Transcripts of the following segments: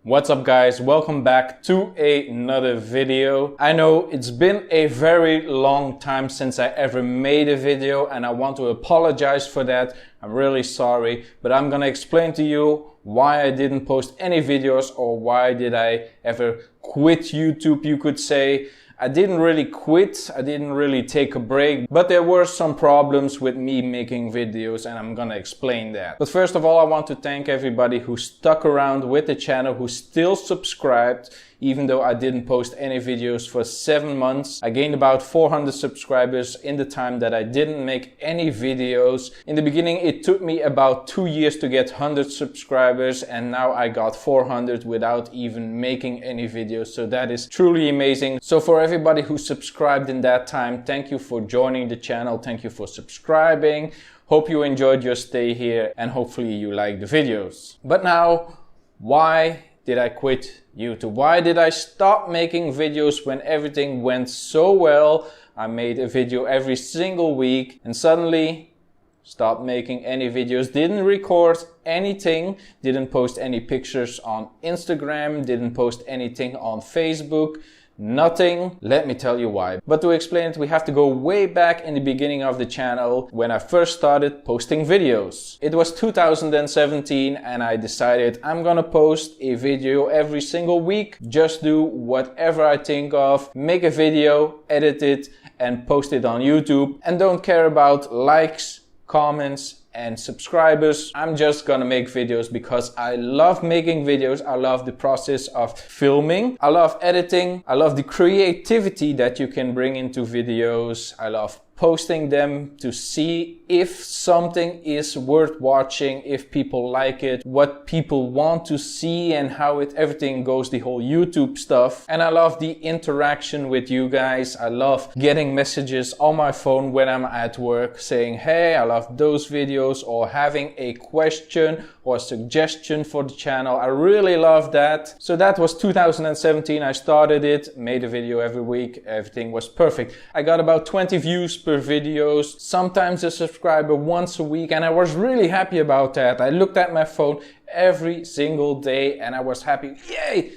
What's up guys, welcome back to another video. I know it's been a very long time since I ever made a video and I want to apologize for that. I'm really sorry, but I'm gonna explain to you why I didn't post any videos or why did I ever quit YouTube, you could say. I didn't really quit, I didn't really take a break, but there were some problems with me making videos and I'm gonna explain that. But first of all, I want to thank everybody who stuck around with the channel, who still subscribed, even though I didn't post any videos for 7 months. I gained about 400 subscribers in the time that I didn't make any videos. In the beginning, it took me about 2 years to get 100 subscribers and now I got 400 without even making any videos. So that is truly amazing. So for everybody who subscribed in that time, thank you for joining the channel. Thank you for subscribing. Hope you enjoyed your stay here and hopefully you like the videos. But now, why did I quit YouTube? Why did I stop making videos when everything went so well? I made a video every single week and suddenly stopped making any videos, didn't record anything, didn't post any pictures on Instagram, didn't post anything on Facebook. Nothing. Let me tell you why. But to explain it, we have to go way back in the beginning of the channel when I first started posting videos. It was 2017 and I decided I'm gonna post a video every single week. Just do whatever I think of, make a video, edit it and post it on YouTube and don't care about likes, comments and subscribers. I'm just gonna make videos because I love making videos. I love the process of filming. I love editing. I love the creativity that you can bring into videos. I love posting them to see if something is worth watching, if people like it, what people want to see and how everything goes, the whole YouTube stuff. And I love the interaction with you guys. I love getting messages on my phone when I'm at work saying, hey, I love those videos, or having a question or a suggestion for the channel. I really love that. So that was 2017. I started it, made a video every week. Everything was perfect. I got about 20 views per videos, sometimes a subscriber once a week, and I was really happy about that. I looked at my phone every single day and I was happy. Yay!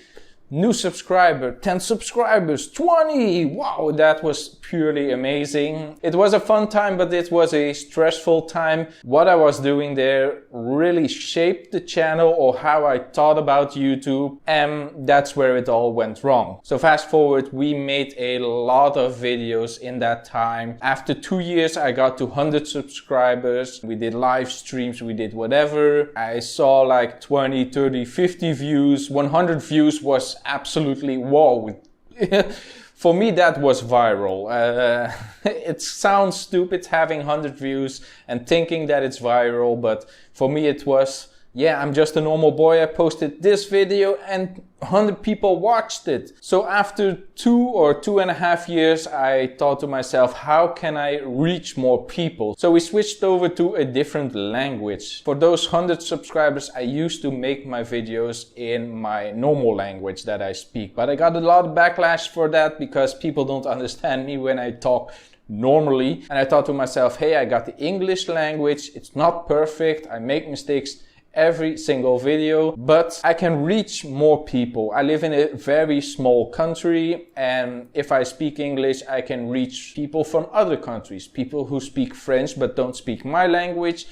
New subscriber, 10 subscribers, 20! Wow, that was purely amazing. It was a fun time, but it was a stressful time. What I was doing there really shaped the channel or how I thought about YouTube, and that's where it all went wrong. So fast forward, we made a lot of videos in that time. After 2 years, I got to 100 subscribers. We did live streams, we did whatever. I saw like 20, 30, 50 views. 100 views was absolutely wow. For me that was viral. It sounds stupid having 100 views and thinking that it's viral, but for me it was, yeah, I'm just a normal boy. I posted this video and 100 people watched it. So after 2 or 2.5 years, I thought to myself, how can I reach more people? So we switched over to a different language. For those 100 subscribers, I used to make my videos in my normal language that I speak. But I got a lot of backlash for that because people don't understand me when I talk normally. And I thought to myself, hey, I got the English language. It's not perfect. I make mistakes every single video, but I can reach more people. I live in a very small country, and if I speak English, I can reach people from other countries, people who speak French but don't speak my language.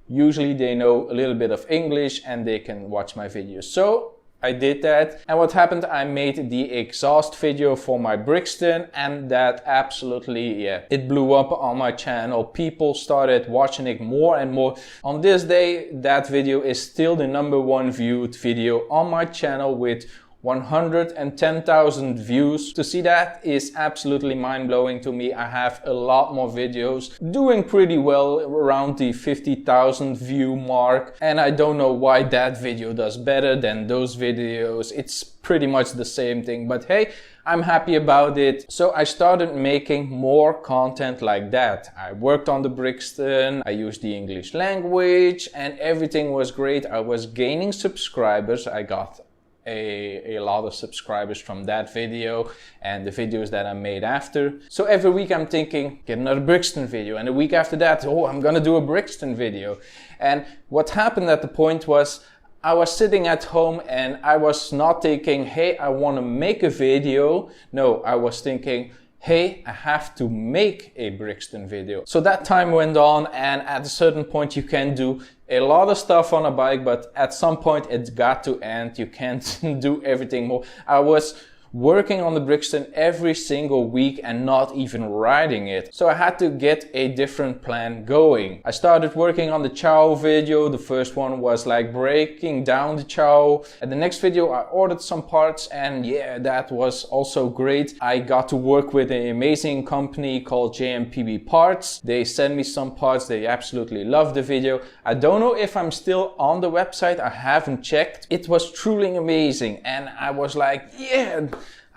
Usually they know a little bit of English and they can watch my videos. So I did that, and what happened, I made the exhaust video for my Brixton, and that absolutely, yeah, it blew up on my channel. People started watching it more and more. On this day, that video is still the #1 viewed video on my channel with 110,000 views. To see that is absolutely mind-blowing to me. I have a lot more videos doing pretty well around the 50,000 view mark, and I don't know why that video does better than those videos. It's pretty much the same thing, but hey, I'm happy about it. So I started making more content like that. I worked on the Brixton, I used the English language, and everything was great. I was gaining subscribers. I got a lot of subscribers from that video and the videos that I made after. So every week I'm thinking, get another Brixton video, and the week after that, oh, I'm gonna do a Brixton video. And what happened at the point was I was sitting at home and I was not thinking, hey, I want to make a video. No, I was thinking, hey, I have to make a Brixton video. So that time went on, and at a certain point you can do a lot of stuff on a bike, but at some point it's got to end. You can't do everything more. I was working on the Brixton every single week and not even riding it. So I had to get a different plan going. I started working on the ciao video. The first one was like breaking down the ciao. And the next video I ordered some parts, and yeah, that was also great. I got to work with an amazing company called JMPB Parts. They sent me some parts. They absolutely loved the video. I don't know if I'm still on the website. I haven't checked. It was truly amazing, and I was like, yeah,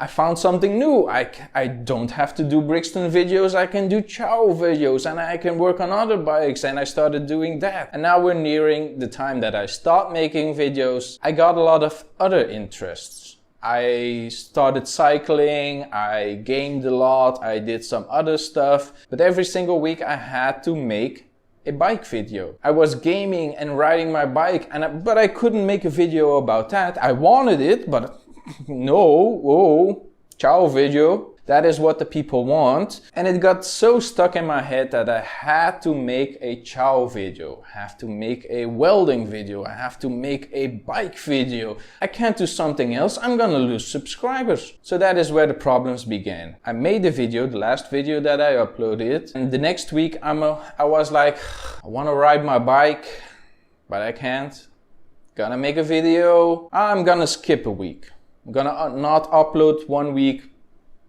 I found something new. I don't have to do Brixton videos, I can do ciao videos, and I can work on other bikes, and I started doing that. And now we're nearing the time that I start making videos. I got a lot of other interests. I started cycling, I gamed a lot, I did some other stuff, but every single week I had to make a bike video. I was gaming and riding my bike, but I couldn't make a video about that. I wanted it, but no, ciao video. That is what the people want. And it got so stuck in my head that I had to make a ciao video. I have to make a welding video. I have to make a bike video. I can't do something else. I'm gonna lose subscribers. So that is where the problems began. I made the video, the last video that I uploaded. And the next week I was like, I wanna ride my bike, but I can't. Gonna make a video. I'm gonna skip a week. I'm gonna not upload 1 week,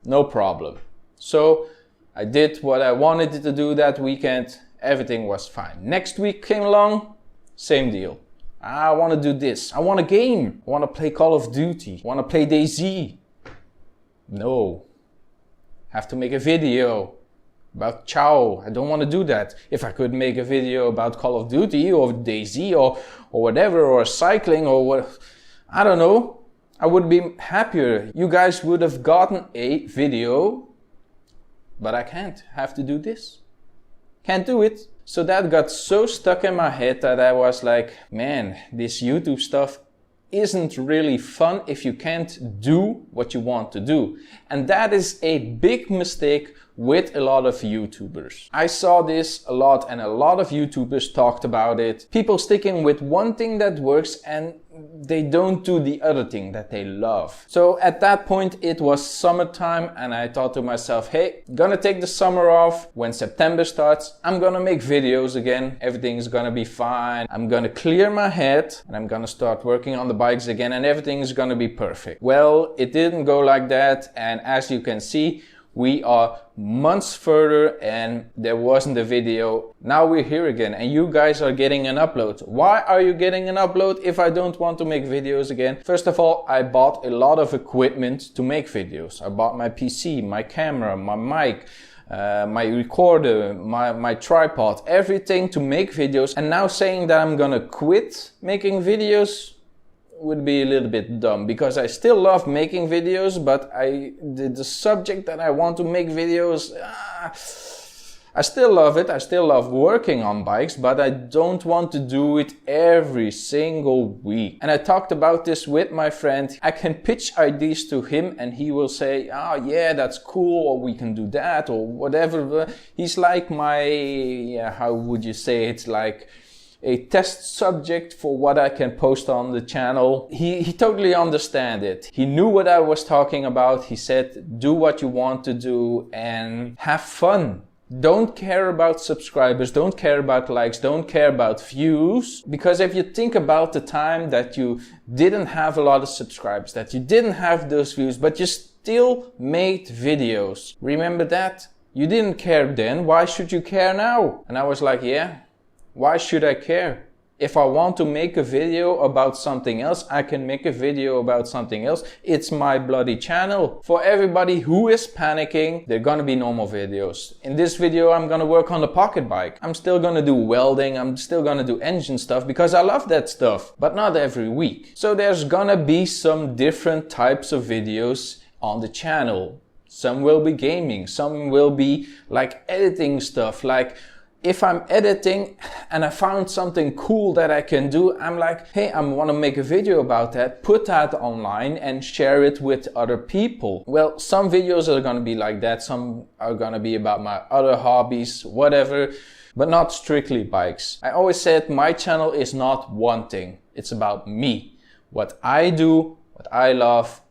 no problem. So I did what I wanted to do that weekend. Everything was fine. Next week came along, same deal. I want to do this. I want a game. I want to play Call of Duty. I want to play DayZ. No. Have to make a video about ciao. I don't want to do that. If I could make a video about Call of Duty or DayZ or whatever, or cycling or what, I don't know, I would be happier. You guys would have gotten a video, but I can't. Have to do this. Can't do it. So that got so stuck in my head that I was like, man, this YouTube stuff isn't really fun if you can't do what you want to do. And that is a big mistake with a lot of YouTubers. I saw this a lot, and a lot of YouTubers talked about it. People sticking with one thing that works and they don't do the other thing that they love. So at that point it was summertime, and I thought to myself, hey, gonna take the summer off. When September starts, I'm gonna make videos again. Everything's gonna be fine. I'm gonna clear my head and I'm gonna start working on the bikes again, and everything's gonna be perfect. Well, it didn't go like that, and as you can see, we are months further and there wasn't a video. Now we're here again and you guys are getting an upload. Why are you getting an upload if I don't want to make videos again? First of all, I bought a lot of equipment to make videos. I bought my PC, my camera, my mic, my recorder, my tripod, everything to make videos. And now saying that I'm gonna quit making videos would be a little bit dumb, because I still love making videos, but the subject that I want to make videos, I still love it. I still love working on bikes, but I don't want to do it every single week. And I talked about this with my friend. I can pitch ideas to him and he will say, oh yeah, that's cool, or we can do that, or whatever. He's like my, how would you say it, like a test subject for what I can post on the channel. He totally understand it. He knew what I was talking about. He said, do what you want to do and have fun. Don't care about subscribers, don't care about likes, don't care about views. Because if you think about the time that you didn't have a lot of subscribers, that you didn't have those views, but you still made videos. Remember that? You didn't care then, why should you care now? And I was like, yeah. Why should I care? If I want to make a video about something else, I can make a video about something else. It's my bloody channel. For everybody who is panicking, there are gonna be normal videos. In this video, I'm gonna work on the pocket bike. I'm still gonna do welding. I'm still gonna do engine stuff because I love that stuff, but not every week. So there's gonna be some different types of videos on the channel. Some will be gaming. Some will be like editing stuff, like if I'm editing and I found something cool that I can do, I'm like, hey, I want to make a video about that, put that online and share it with other people. Well, some videos are going to be like that, some are going to be about my other hobbies, whatever, but not strictly bikes. I always said my channel is not one thing, it's about me. What I do, what I love,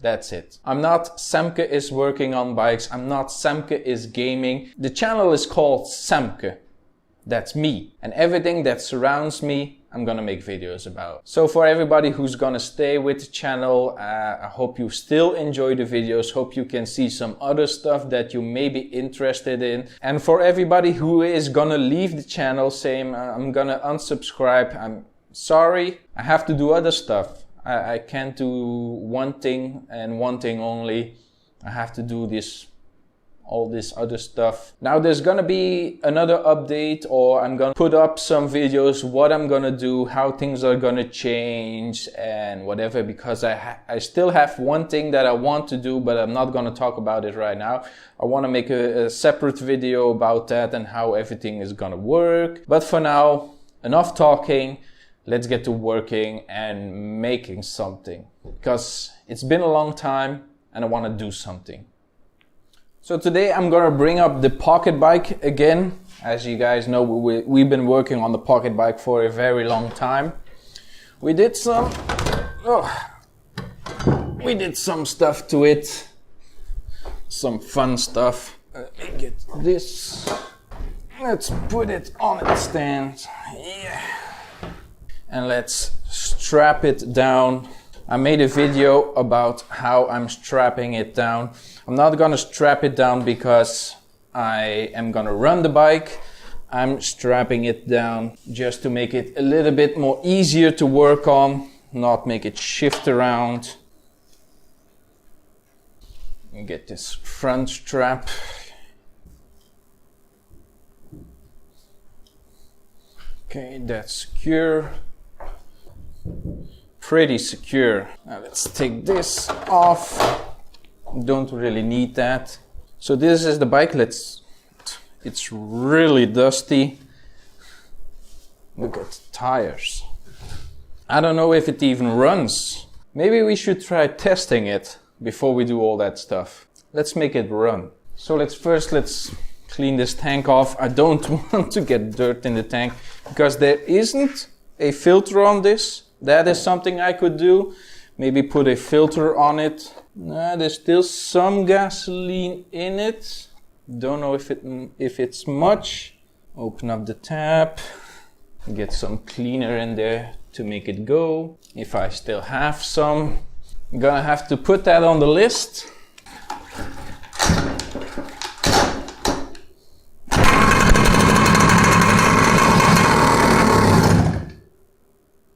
that's it. I'm not Semke is working on bikes. I'm not Semke is gaming. The channel is called Semke. That's me. And everything that surrounds me, I'm gonna make videos about. So for everybody who's gonna stay with the channel, I hope you still enjoy the videos. Hope you can see some other stuff that you may be interested in. And for everybody who is gonna leave the channel saying, I'm gonna unsubscribe, I'm sorry. I have to do other stuff. I can't do one thing and one thing only. I have to do all this other stuff. Now there's gonna be another update, or I'm gonna put up some videos, what I'm gonna do, how things are gonna change and whatever, because I still have one thing that I want to do, but I'm not gonna talk about it right now. I wanna make a separate video about that and how everything is gonna work. But for now, enough talking. Let's get to working and making something, because it's been a long time and I want to do something. So today I'm going to bring up the pocket bike again. As you guys know, we've been working on the pocket bike for a very long time. We did some stuff to it, some fun stuff. Let me get this. Let's put it on its stand. Yeah. And let's strap it down. I made a video about how I'm strapping it down. I'm not gonna strap it down because I am gonna run the bike. I'm strapping it down just to make it a little bit more easier to work on, not make it shift around. And get this front strap. Okay, that's secure. Pretty secure. Now let's take this off. Don't really need that. So this is the bike. It's really dusty. Look at the tires. I don't know if it even runs. Maybe we should try testing it before we do all that stuff. Let's make it run. So let's clean this tank off. I don't want to get dirt in the tank because there isn't a filter on this. That is something I could do. Maybe put a filter on it. There's still some gasoline in it. Don't know if it's much. Open up the tap. Get some cleaner in there to make it go. If I still have some. I'm gonna have to put that on the list.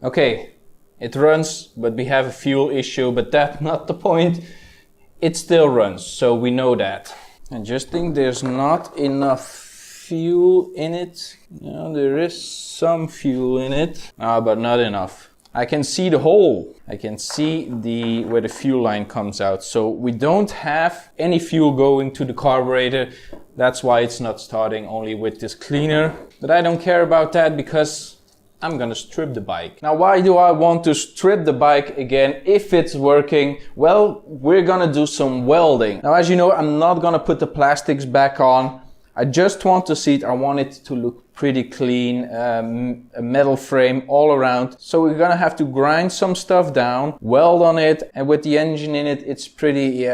Okay, it runs, but we have a fuel issue, but that's not the point. It still runs, so we know that. I just think there's not enough fuel in it. No, there is some fuel in it, but not enough. I can see the hole. I can see where the fuel line comes out. So we don't have any fuel going to the carburetor. That's why it's not starting, only with this cleaner. But I don't care about that because I'm gonna strip the bike. Now, why do I want to strip the bike again if it's working? Well, we're gonna do some welding. Now, as you know, I'm not gonna put the plastics back on. I just want to see it. I want it to look pretty clean, a metal frame all around. So we're gonna have to grind some stuff down, weld on it, and with the engine in it, it's pretty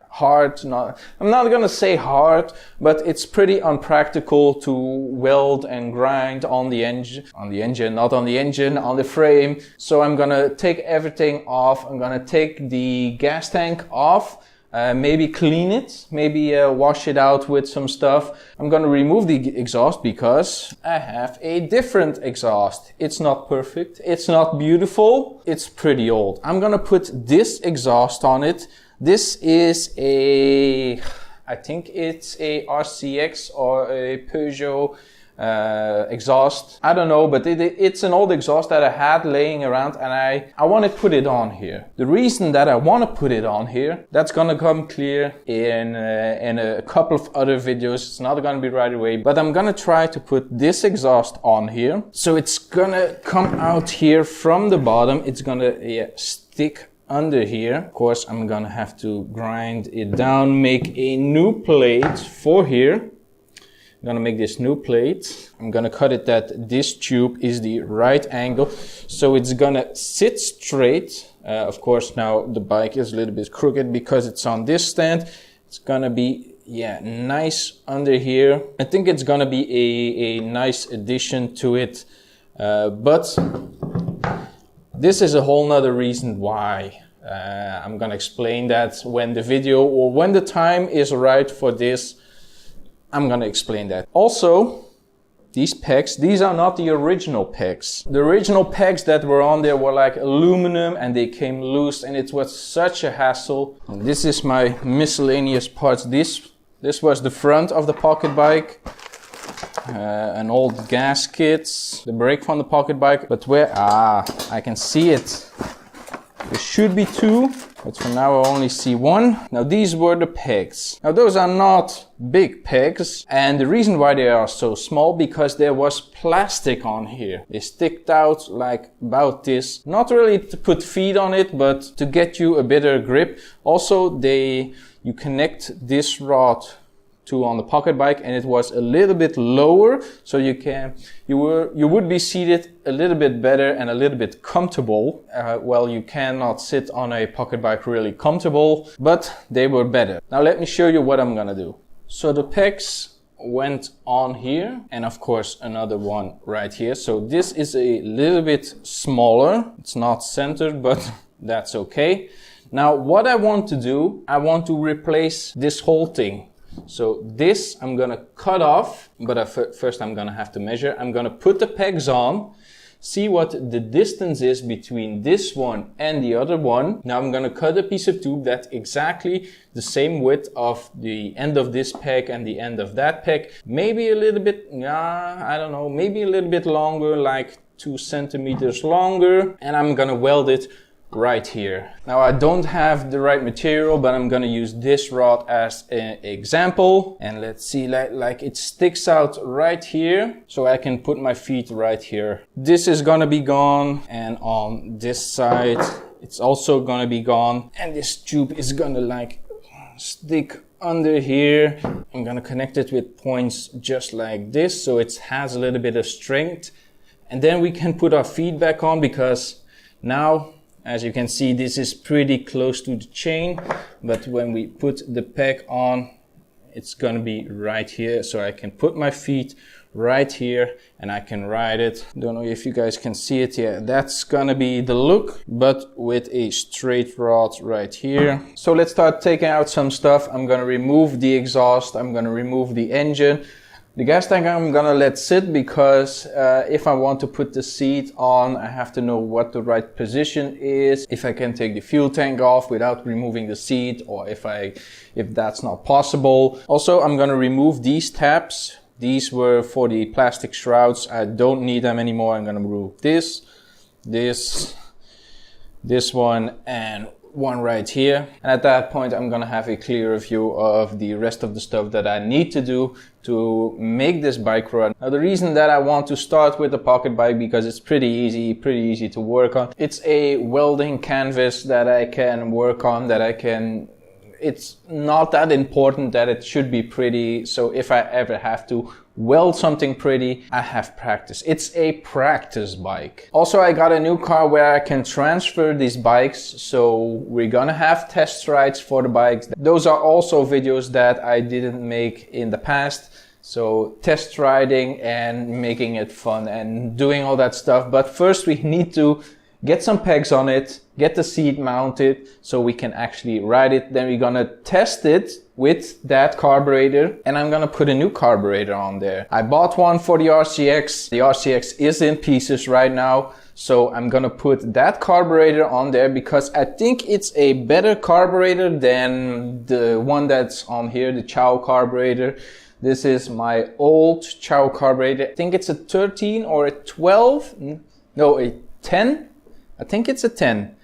hard. I'm not gonna say hard, but it's pretty unpractical to weld and grind on the engine, not on the engine, on the frame. So I'm gonna take everything off. I'm gonna take the gas tank off. Maybe clean it, maybe wash it out with some stuff. I'm gonna remove the exhaust because I have a different exhaust. It's not perfect, it's not beautiful, it's pretty old. I'm gonna put this exhaust on it. This is I think it's a RCX or a Peugeot exhaust. I don't know, but it's an old exhaust that I had laying around, and I want to put it on here. The reason that I want to put it on here, that's gonna come clear in a couple of other videos. It's not gonna be right away, but I'm gonna try to put this exhaust on here. So it's gonna come out here from the bottom. It's gonna stick under here. Of course, I'm gonna have to grind it down, make a new plate for here. I'm gonna make this new plate. I'm gonna cut it that this tube is the right angle, so it's gonna sit straight. Of course, now the bike is a little bit crooked because it's on this stand. It's gonna be, nice under here. I think it's gonna be a nice addition to it, but this is a whole nother reason why. I'm gonna explain that when the video, or when the time is right for this, I'm gonna explain that. Also, these pegs, these are not the original pegs. The original pegs that were on there were like aluminum, and they came loose, and it was such a hassle. And this is my miscellaneous parts. This was the front of the pocket bike. An old gaskets, the brake from the pocket bike, but where, I can see it. There should be two, but for now I only see one. Now these were the pegs. Now those are not big pegs, and the reason why they are so small, because there was plastic on here. They sticked out like about this. Not really to put feet on it, but to get you a better grip. Also, you connect this rod to on the pocket bike, and it was a little bit lower, so you would be seated a little bit better and a little bit comfortable. Well, you cannot sit on a pocket bike really comfortable, but they were better. Now let me show you what I'm gonna do. So the pegs went on here, and of course another one right here. So this is a little bit smaller. It's not centered, but that's okay. Now what I want to do, I want to replace this whole thing. So this I'm gonna cut off, but first I'm gonna have to measure. I'm gonna put the pegs on, see what the distance is between this one and the other one. Now I'm gonna cut a piece of tube that's exactly the same width of the end of this peg and the end of that peg. Maybe a little bit, I don't know, maybe a little bit longer, like 2 centimeters longer. And I'm gonna weld it right here. Now I don't have the right material, but I'm gonna use this rod as an example, and let's see, like it sticks out right here, so I can put my feet right here. This is gonna be gone, and on this side it's also gonna be gone, and this tube is gonna like stick under here. I'm gonna connect it with points just like this, so it has a little bit of strength, and then we can put our feet back on, because now, as you can see, this is pretty close to the chain, but when we put the peg on, it's gonna be right here. So I can put my feet right here and I can ride it. Don't know if you guys can see it. Yeah, that's gonna be the look, but with a straight rod right here. So let's start taking out some stuff. I'm gonna remove the exhaust. I'm gonna remove the engine. The gas tank I'm gonna let sit, because if I want to put the seat on, I have to know what the right position is, if I can take the fuel tank off without removing the seat, or if that's not possible. Also, I'm gonna remove these tabs. These were for the plastic shrouds. I don't need them anymore. I'm gonna remove this one, and one right here. And at that point, I'm gonna have a clearer view of the rest of the stuff that I need to do to make this bike run. Now, the reason that I want to start with the pocket bike, because it's pretty easy to work on. It's a welding canvas that I can work on, it's not that important that it should be pretty. So if I ever have to weld something pretty, I have practice. It's a practice bike. Also, I got a new car where I can transfer these bikes. So we're gonna have test rides for the bikes. Those are also videos that I didn't make in the past. So test riding and making it fun and doing all that stuff. But first we need to get some pegs on it, get the seat mounted so we can actually ride it. Then we're gonna test it with that carburetor, and I'm gonna put a new carburetor on there. I bought one for the RCX. The RCX is in pieces right now, so I'm gonna put that carburetor on there because I think it's a better carburetor than the one that's on here, the Ciao carburetor. This is my old Ciao carburetor. I think it's a 13 or a 12. No, a 10. I think it's a 10.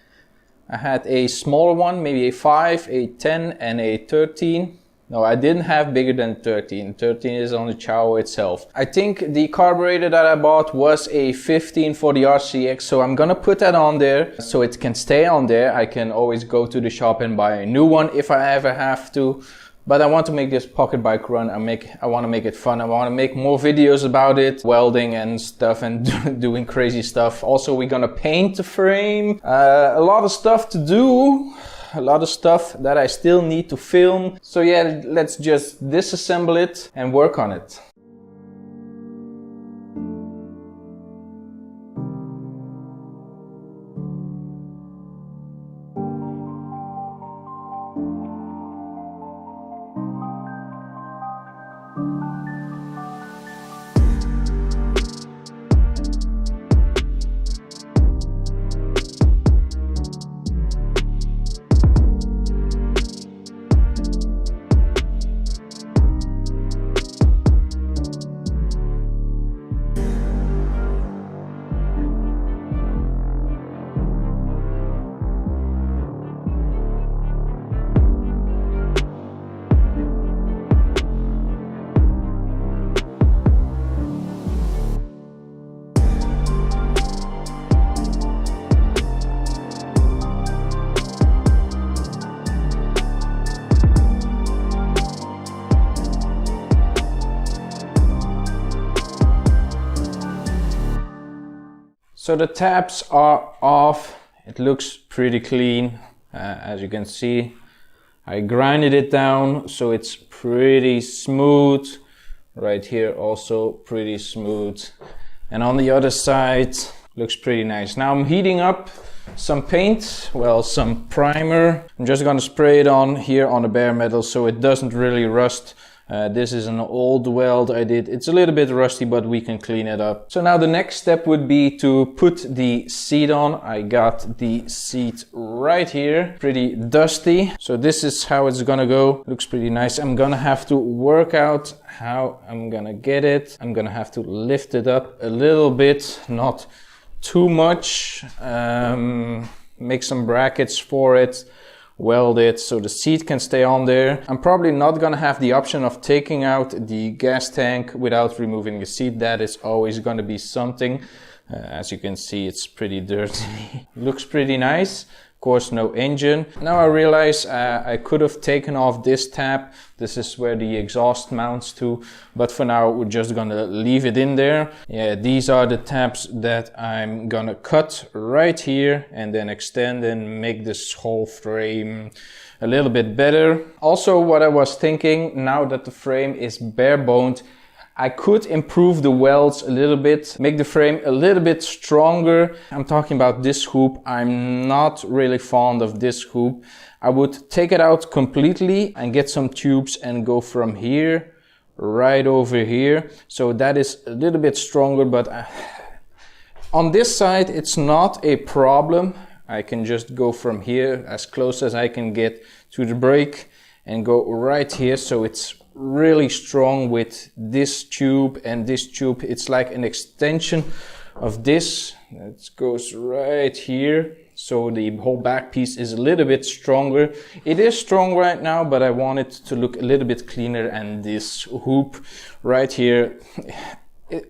I had a smaller one, maybe a 5, a 10 and a 13. No, I didn't have bigger than 13. 13 is on the Ciao itself. I think the carburetor that I bought was a 15 for the RCX, so I'm gonna put that on there so it can stay on there. I can always go to the shop and buy a new one if I ever have to. But I want to make this pocket bike run. I want to make it fun. I want to make more videos about it, welding and stuff, and doing crazy stuff. Also, we're gonna paint the frame. A lot of stuff to do. A lot of stuff that I still need to film. So yeah, let's just disassemble it and work on it. So the tabs are off. It looks pretty clean, as you can see. I grinded it down so it's pretty smooth. Right here also pretty smooth. And on the other side looks pretty nice. Now I'm heating up some paint, well, some primer. I'm just gonna spray it on here on the bare metal so it doesn't really rust. This is an old weld I did. It's a little bit rusty, but we can clean it up. So now the next step would be to put the seat on. I got the seat right here, pretty dusty. So this is how it's gonna go. Looks pretty nice. I'm gonna have to work out how I'm gonna get it. I'm gonna have to lift it up a little bit, not too much. Make some brackets for it. Weld it so the seat can stay on there. I'm probably not gonna have the option of taking out the gas tank without removing the seat. That is always gonna be something. As you can see, it's pretty dirty. Looks pretty nice. Of course, no engine. Now I realize I could have taken off this tab. This is where the exhaust mounts to, but for now we're just gonna leave it in there. Yeah, these are the tabs that I'm gonna cut right here and then extend and make this whole frame a little bit better. Also, what I was thinking, now that the frame is bare boned, I could improve the welds a little bit, make the frame a little bit stronger. I'm talking about this hoop. I'm not really fond of this hoop. I would take it out completely and get some tubes and go from here right over here. So that is a little bit stronger, but on this side it's not a problem. I can just go from here as close as I can get to the brake and go right here. So it's really strong with this tube and this tube. It's like an extension of this. It goes right here. So the whole back piece is a little bit stronger. It is strong right now, but I want it to look a little bit cleaner. And this hoop right here,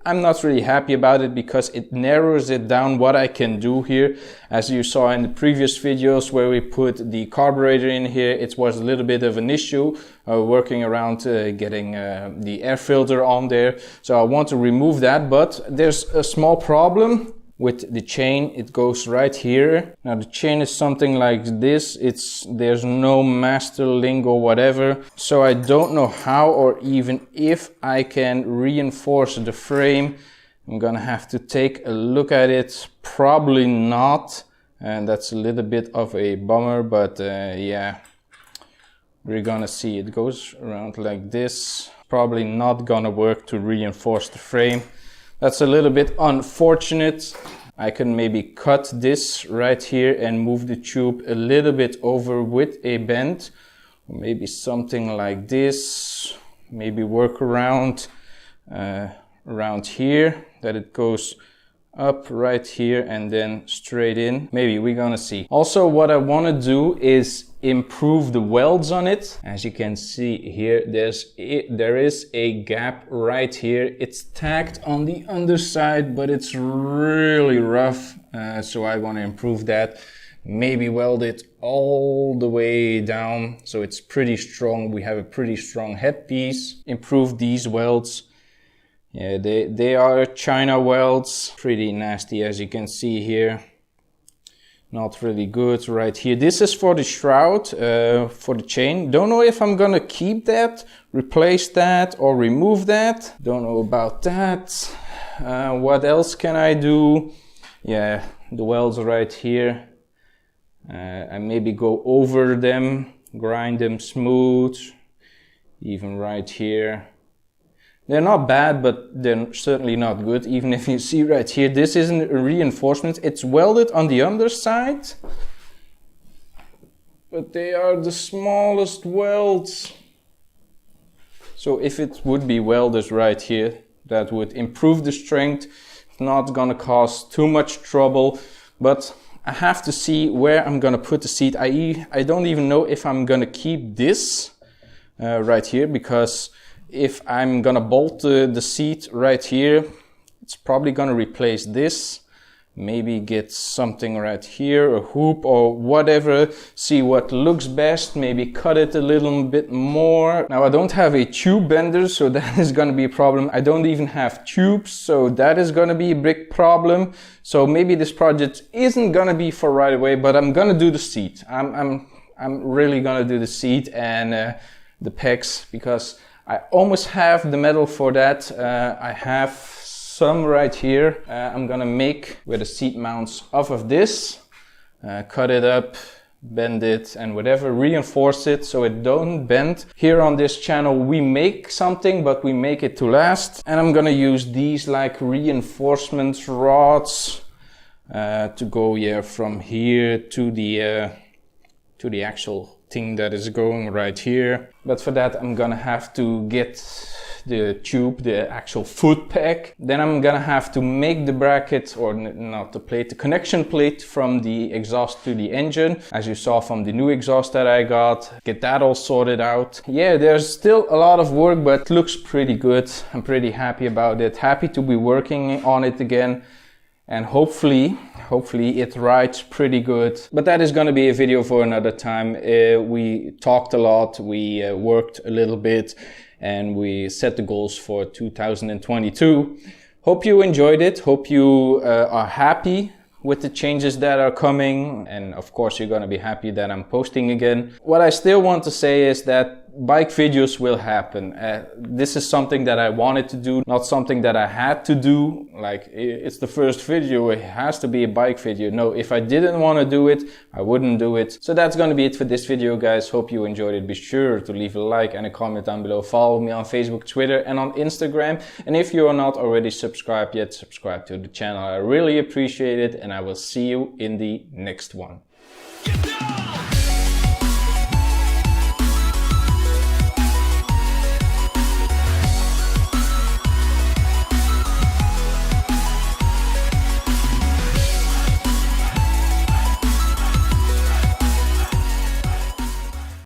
I'm not really happy about it because it narrows it down what I can do here. As you saw in the previous videos where we put the carburetor in here, it was a little bit of an issue working around getting the air filter on there. So I want to remove that, but there's a small problem with the chain. It goes right here. Now the chain is something like this. There's no master link or whatever. So I don't know how or even if I can reinforce the frame. I'm gonna have to take a look at it. Probably not. And that's a little bit of a bummer, but yeah, we're gonna see. It goes around like this. Probably not gonna work to reinforce the frame. That's a little bit unfortunate. I can maybe cut this right here and move the tube a little bit over with a bend. Maybe something like this. maybe work around here, that it goes up right here and then straight in. Maybe we're gonna see. Also, what I want to do is improve the welds on it. As you can see here, there is a gap right here. It's tacked on the underside, but it's really rough, so I want to improve that. Maybe weld it all the way down so it's pretty strong. We have a pretty strong headpiece. Improve these welds. Yeah, they are China welds. Pretty nasty, as you can see here. Not really good right here. This is for the shroud, for the chain. Don't know if I'm gonna keep that, replace that, or remove that. Don't know about that. What else can I do? Yeah, the welds right here. I maybe go over them, grind them smooth. Even right here. They're not bad, but they're certainly not good. Even if you see right here, this isn't a reinforcement. It's welded on the underside. But they are the smallest welds. So if it would be welded right here, that would improve the strength. It's not gonna cause too much trouble. But I have to see where I'm gonna put the seat. I don't even know if I'm gonna keep this right here, because if I'm gonna bolt the seat right here, it's probably gonna replace this. Maybe get something right here, a hoop or whatever. See what looks best, maybe cut it a little bit more. Now I don't have a tube bender, so that is gonna be a problem. I don't even have tubes, so that is gonna be a big problem. So maybe this project isn't gonna be for right away, but I'm gonna do the seat. I'm really gonna do the seat and the pegs, because I almost have the metal for that. I have some right here. I'm gonna make with the seat mounts off of this. Cut it up, bend it and whatever, reinforce it so it don't bend. Here on this channel we make something, but we make it to last. And I'm gonna use these like reinforcement rods to go from here to the actual thing that is going right here. But for that I'm gonna have to get the tube, the actual foot peg. Then I'm gonna have to make the bracket, or not the plate, the connection plate from the exhaust to the engine, as you saw from the new exhaust that I got. Get that all sorted out. Yeah, there's still a lot of work, but it looks pretty good. I'm pretty happy about it. Happy to be working on it again. And hopefully it rides pretty good. But that is gonna be a video for another time. We talked a lot, we worked a little bit, and we set the goals for 2022. Hope you enjoyed it. Hope you are happy with the changes that are coming. And of course you're gonna be happy that I'm posting again. What I still want to say is that bike videos will happen. This is something that I wanted to do, not something that I had to do. Like, it's the first video, it has to be a bike video. No, if I didn't want to do it, I wouldn't do it. So that's gonna be it for this video, guys. Hope you enjoyed it. Be sure to leave a like and a comment down below. Follow me on Facebook, Twitter and on Instagram. And if you are not already subscribed yet, subscribe to the channel. I really appreciate it, and I will see you in the next one.